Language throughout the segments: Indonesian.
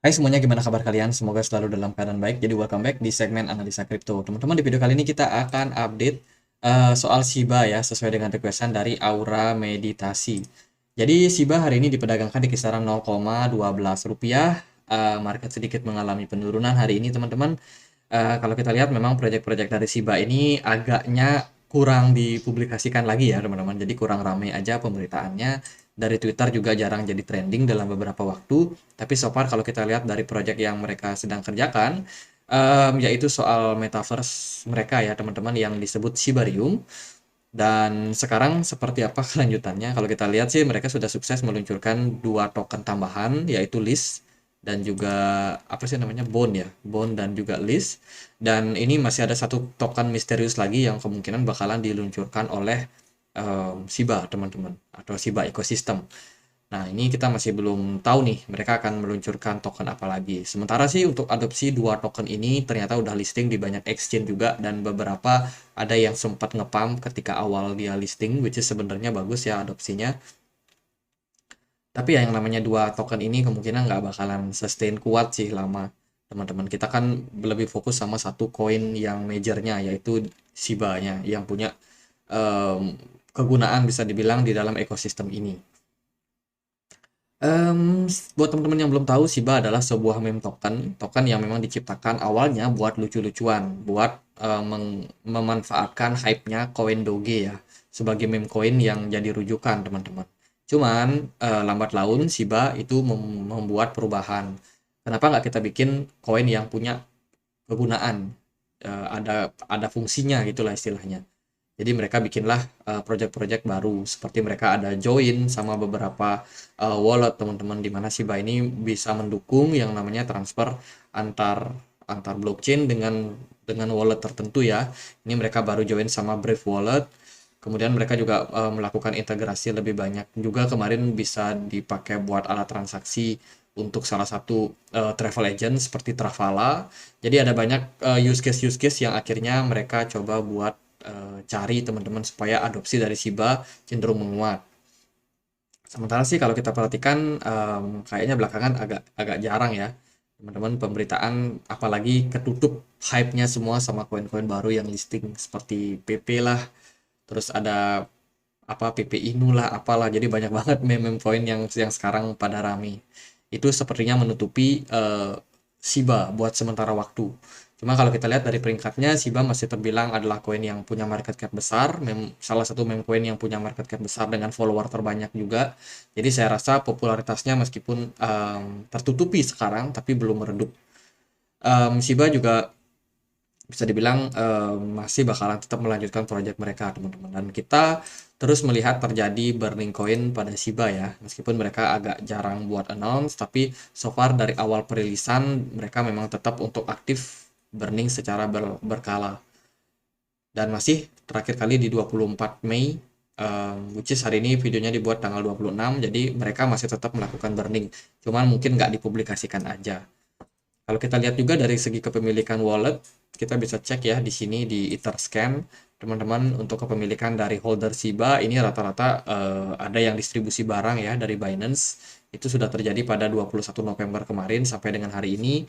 Hai semuanya, gimana kabar kalian? Semoga selalu dalam keadaan baik. Jadi welcome back di segmen analisa kripto. Teman-teman, di video kali ini kita akan update soal Shiba ya, sesuai dengan requestan dari Aura Meditasi. Jadi Shiba hari ini diperdagangkan di kisaran 0,12 rupiah. Market sedikit mengalami penurunan hari ini, teman-teman. Kalau kita lihat memang proyek-proyek dari Shiba ini agaknya kurang dipublikasikan lagi ya, teman-teman. Jadi kurang ramai aja pemberitaannya. Dari Twitter juga jarang jadi trending dalam beberapa waktu. Tapi so far kalau kita lihat dari proyek yang mereka sedang kerjakan, yaitu soal metaverse mereka ya, teman-teman, yang disebut Shibarium. Dan sekarang seperti apa kelanjutannya? Kalau kita lihat sih mereka sudah sukses meluncurkan dua token tambahan, yaitu List dan juga apa sih namanya, Bond ya, Bond dan juga List. Dan ini masih ada satu token misterius lagi yang kemungkinan bakalan diluncurkan oleh Shiba, teman-teman, atau Shiba Ecosystem. Nah, ini kita masih belum tahu nih mereka akan meluncurkan token apa lagi. Sementara sih untuk adopsi dua token ini ternyata udah listing di banyak exchange juga, dan beberapa ada yang sempat ngepump ketika awal dia listing, which is sebenarnya bagus ya adopsinya. Tapi ya yang namanya dua token ini kemungkinan nggak bakalan sustain kuat sih lama. Teman-teman, kita kan lebih fokus sama satu koin yang majornya, yaitu Shiba-nya yang punya em, kegunaan bisa dibilang di dalam ekosistem ini. Buat teman-teman yang belum tahu, Shiba adalah sebuah meme token, token yang memang diciptakan awalnya buat lucu-lucuan, buat memanfaatkan hype-nya koin Doge ya, sebagai meme coin yang jadi rujukan, teman-teman. Cuman lambat laun Shiba itu membuat perubahan. Kenapa nggak kita bikin koin yang punya kegunaan, ada fungsinya gitulah istilahnya. Jadi mereka bikinlah project-project baru, seperti mereka ada join sama beberapa wallet, teman-teman, di mana Shiba ini bisa mendukung yang namanya transfer antar antar blockchain dengan wallet tertentu ya. Ini mereka baru join sama Brave Wallet. Kemudian mereka juga melakukan integrasi lebih banyak juga, kemarin bisa dipakai buat alat transaksi untuk salah satu travel agent seperti Travala. Jadi ada banyak use case yang akhirnya mereka coba buat cari, teman-teman, supaya adopsi dari Shiba cenderung menguat. Sementara sih kalau kita perhatikan kayaknya belakangan agak agak jarang ya, teman-teman, pemberitaan, apalagi ketutup hype-nya semua sama koin-koin baru yang listing seperti PP lah, terus ada apa PP Inu lah, apalah. Jadi banyak banget meme-meme koin yang sekarang pada rame. Itu sepertinya menutupi Shiba buat sementara waktu. Cuma kalau kita lihat dari peringkatnya, Shiba masih terbilang adalah koin yang punya market cap besar, salah satu meme koin yang punya market cap besar dengan follower terbanyak juga. Jadi saya rasa popularitasnya meskipun tertutupi sekarang, tapi belum meredup. Shiba juga bisa dibilang masih bakalan tetap melanjutkan proyek mereka, teman-teman. Dan kita terus melihat terjadi burning coin pada Shiba ya. Meskipun mereka agak jarang buat announce, tapi so far dari awal perilisan mereka memang tetap untuk aktif burning secara berkala. Dan masih terakhir kali di 24 Mei, which is hari ini videonya dibuat tanggal 26, jadi mereka masih tetap melakukan burning. Cuman mungkin nggak dipublikasikan aja. Kalau kita lihat juga dari segi kepemilikan wallet, kita bisa cek ya di sini di Etherscan, teman-teman, untuk kepemilikan dari holder Shiba ini rata-rata ada yang distribusi barang ya dari Binance. Itu sudah terjadi pada 21 November kemarin sampai dengan hari ini.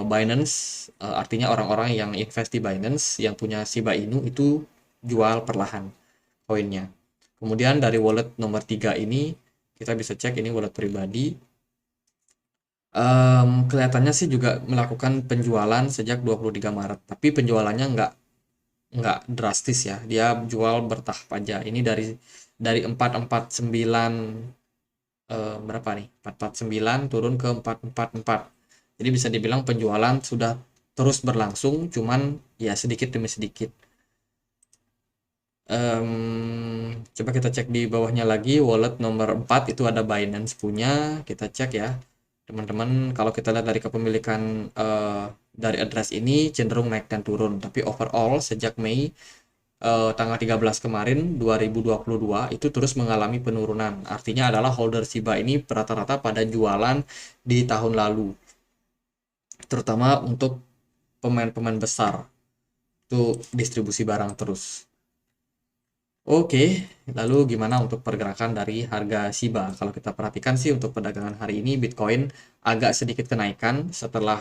Binance, artinya orang-orang yang invest di Binance yang punya Shiba Inu itu jual perlahan koinnya. Kemudian dari wallet nomor 3 ini kita bisa cek, ini wallet pribadi. Kelihatannya sih juga melakukan penjualan sejak 23 Maret, tapi penjualannya nggak drastis ya. Dia jual bertahap aja. Ini dari 449, berapa nih? 449 turun ke 444. Jadi bisa dibilang penjualan sudah terus berlangsung, cuman ya sedikit demi sedikit. Coba kita cek di bawahnya lagi, wallet nomor 4 itu ada Binance punya. Kita cek ya, teman-teman. Kalau kita lihat dari kepemilikan dari address ini cenderung naik dan turun, tapi overall sejak Mei tanggal 13 kemarin 2022 itu terus mengalami penurunan. Artinya adalah holder Shiba ini rata-rata pada jualan di tahun lalu, terutama untuk pemain-pemain besar itu distribusi barang terus. Oke, lalu gimana untuk pergerakan dari harga Shiba? Kalau kita perhatikan sih untuk perdagangan hari ini Bitcoin agak sedikit kenaikan setelah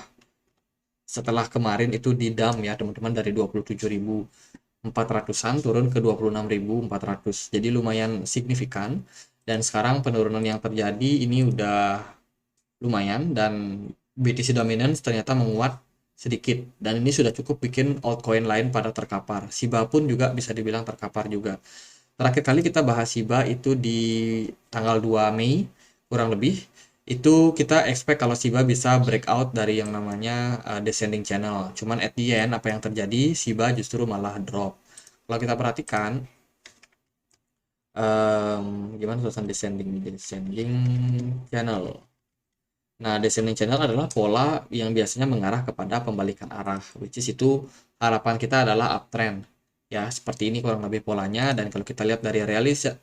setelah kemarin itu di dump ya teman-teman dari 27.400-an turun ke 26.400. Jadi lumayan signifikan dan sekarang penurunan yang terjadi ini udah lumayan dan BTC Dominance ternyata menguat sedikit dan ini sudah cukup bikin altcoin lain pada terkapar. Shiba pun juga bisa dibilang terkapar juga. Terakhir kali kita bahas Shiba itu di tanggal 2 Mei kurang lebih. Itu kita expect kalau Shiba bisa breakout dari yang namanya descending channel. Cuman at the end apa yang terjadi Shiba justru malah drop. Kalau kita perhatikan gimana suasana descending channel. Nah, descending channel adalah pola yang biasanya mengarah kepada pembalikan arah, which is itu harapan kita adalah uptrend. Ya, seperti ini kurang lebih polanya dan kalau kita lihat dari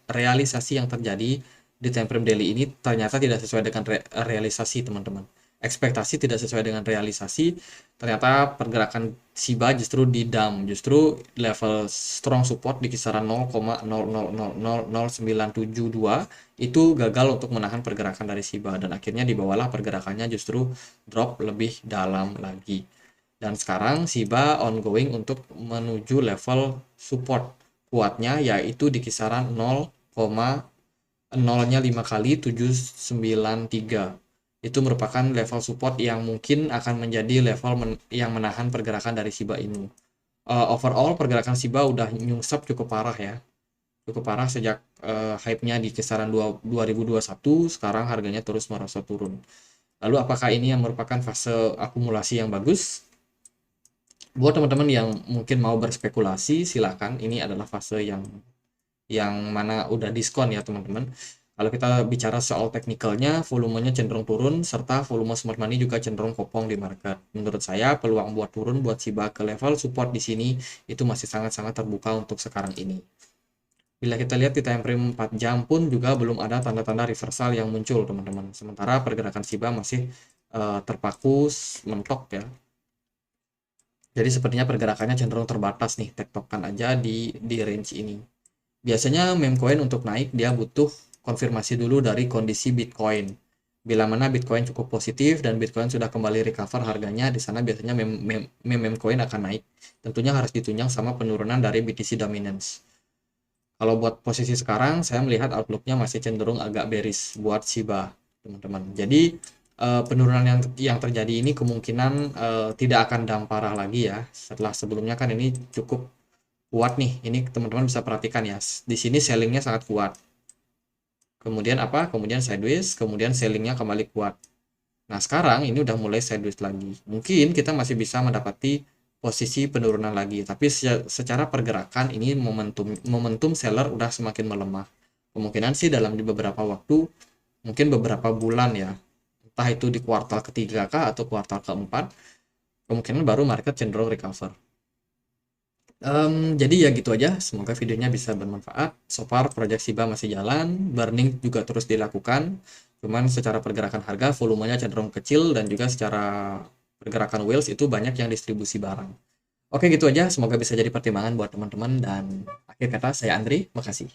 realisasi yang terjadi di time frame daily ini ternyata tidak sesuai dengan realisasi, teman-teman. Ekspektasi tidak sesuai dengan realisasi, ternyata pergerakan Shiba justru di dump, justru level strong support di kisaran 0,00000972 itu gagal untuk menahan pergerakan dari Shiba dan akhirnya dibawalah pergerakannya justru drop lebih dalam lagi. Dan sekarang Shiba ongoing untuk menuju level support kuatnya yaitu di kisaran 0,0-nya 5 kali 793. Itu merupakan level support yang mungkin akan menjadi level yang menahan pergerakan dari Shiba Inu. Overall pergerakan Shiba udah nyungsep cukup parah ya. Cukup parah sejak hype-nya di kisaran 2021, sekarang harganya terus merosot turun. Lalu apakah ini yang merupakan fase akumulasi yang bagus? Buat teman-teman yang mungkin mau berspekulasi, silakan. Ini adalah fase yang mana udah diskon ya teman-teman. Kalau kita bicara soal teknikalnya, volumenya cenderung turun, serta volume smart money juga cenderung kopong di market. Menurut saya, peluang buat turun buat Shiba ke level support di sini itu masih sangat-sangat terbuka untuk sekarang ini. Bila kita lihat di time frame 4 jam pun juga belum ada tanda-tanda reversal yang muncul, teman-teman. Sementara pergerakan Shiba masih terpaku mentok ya. Jadi sepertinya pergerakannya cenderung terbatas nih, tektokan aja di range ini. Biasanya meme coin untuk naik dia butuh konfirmasi dulu dari kondisi Bitcoin. Bila mana Bitcoin cukup positif dan Bitcoin sudah kembali recover harganya, di sana biasanya meme coin akan naik. Tentunya harus ditunjang sama penurunan dari BTC dominance. Kalau buat posisi sekarang, saya melihat outlook-nya masih cenderung agak bearish buat Shiba, teman-teman. Jadi penurunan yang terjadi ini kemungkinan tidak akan damp parah lagi ya. Setelah sebelumnya kan ini cukup kuat nih. Ini teman-teman bisa perhatikan ya. Di sini sellingnya sangat kuat. Kemudian apa? Kemudian sideways, kemudian sellingnya kembali kuat. Nah, sekarang ini udah mulai sideways lagi. Mungkin kita masih bisa mendapati posisi penurunan lagi, tapi secara pergerakan ini momentum seller udah semakin melemah. Kemungkinan sih dalam beberapa waktu, mungkin beberapa bulan ya, entah itu di kuartal ketiga kah atau kuartal keempat, kemungkinan baru market cenderung recover. Jadi ya gitu aja, semoga videonya bisa bermanfaat. So far project Shiba masih jalan, burning juga terus dilakukan, cuman secara pergerakan harga volumenya cenderung kecil dan juga secara pergerakan whales itu banyak yang distribusi barang. Oke gitu aja, semoga bisa jadi pertimbangan buat teman-teman dan akhir kata saya Andri, makasih.